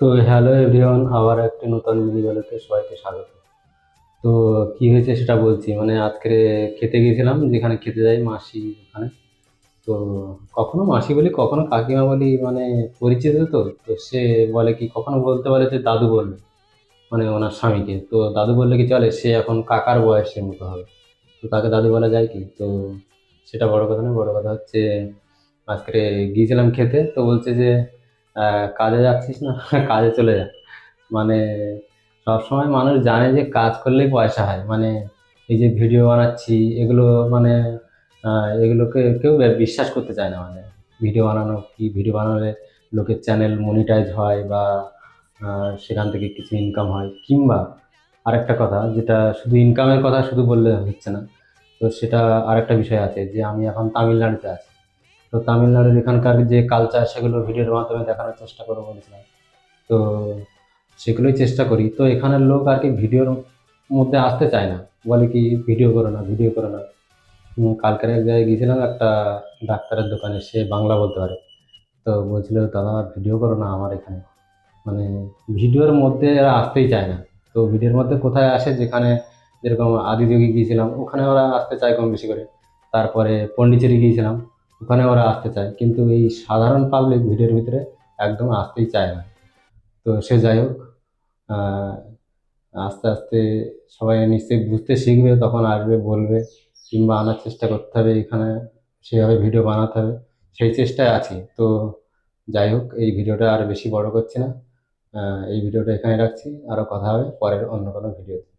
তো hello everyone, আবার একটি নতুন মিনি গল্পে সবাইকে স্বাগত। তো কি হয়েছে সেটা বলছি। মানে আজকে খেতে গিয়েছিলাম, যেখানে খেতে যাই মাসি ওখানে। তো কখনো মাসি বলি কখনো কাকিমা বলি, মানে পরিচিত। তো তো সে বলে কি, কখনো বলতে পারে যে দাদু বলবে, মানে ওনার স্বামীকে। তো দাদু বললে কি চলে, সে এখন কাকার বয়সের মতো হবে, তো তাকে দাদু বলা যায় কি? তো সেটা বড় কথা না, বড় কথা হচ্ছে আজকে গিয়েছিলাম খেতে। তো বলছে যে কাজে যাচ্ছিস না? কাজে চলে যা। মানে সবসময় মানুষ জানে যে কাজ করলেই পয়সা হয়। মানে এই যে ভিডিও বানাচ্ছি এগুলো, মানে এগুলোকে কেউ বিশ্বাস করতে চায় না। মানে ভিডিও বানানো কি, ভিডিও বানালে লোকের চ্যানেল মনিটাইজ হয় বা সেখান থেকে কিছু ইনকাম হয়, কিংবা আরেকটা কথা, যেটা শুধু ইনকামের কথা শুধু বললে হচ্ছে না। তো সেটা আরেকটা বিষয় আছে যে আমি এখন তামিলনাড়ুতে আছি। তো তামিলনাড়ুর এখানকার যে কালচার, সেগুলো ভিডিওর মাধ্যমে দেখানোর চেষ্টা করবো বলেছিলাম। তো সেগুলোই চেষ্টা করি। তো এখানের লোক আর কি ভিডিওর মধ্যে আসতে চায় না, বলে কি ভিডিও করো না, ভিডিও করো না। কালকের এক জায়গায় গিয়েছিলাম একটা ডাক্তারের দোকানে, সে বাংলা বলতে পারে। তো বলছিল দাদা ভিডিও করো না আমার এখানে। মানে ভিডিওর মধ্যে এরা আসতেই চায় না। তো ভিডিওর মধ্যে কোথায় আসে, যেখানে যেরকম আদিযোগী গিয়েছিলাম, ওখানে ওরা আসতে চায় কম বেশি করে। তারপরে পন্ডিচেরি গিয়েছিলাম, ওখানে ওরা আসতে চায়, কিন্তু এই সাধারণ পাবলিক ভিডিওর ভিতরে একদম আসতেই চায় না। তো সে যাই হোক, আহ, আস্তে আস্তে সবাই নিশ্চয়ই বুঝতে শিখবে, তখন আসবে বলবে, কিংবা আনার চেষ্টা করতে হবে এখানে, সেভাবে ভিডিও বানাতে হবে। সেই চেষ্টায় আছি। তো যাই হোক, এই ভিডিওটা আর বেশি বড় করছি না। এই ভিডিওটা এখানে রাখছি, আরও কথা হবে পরের অন্য কোনো ভিডিওতে।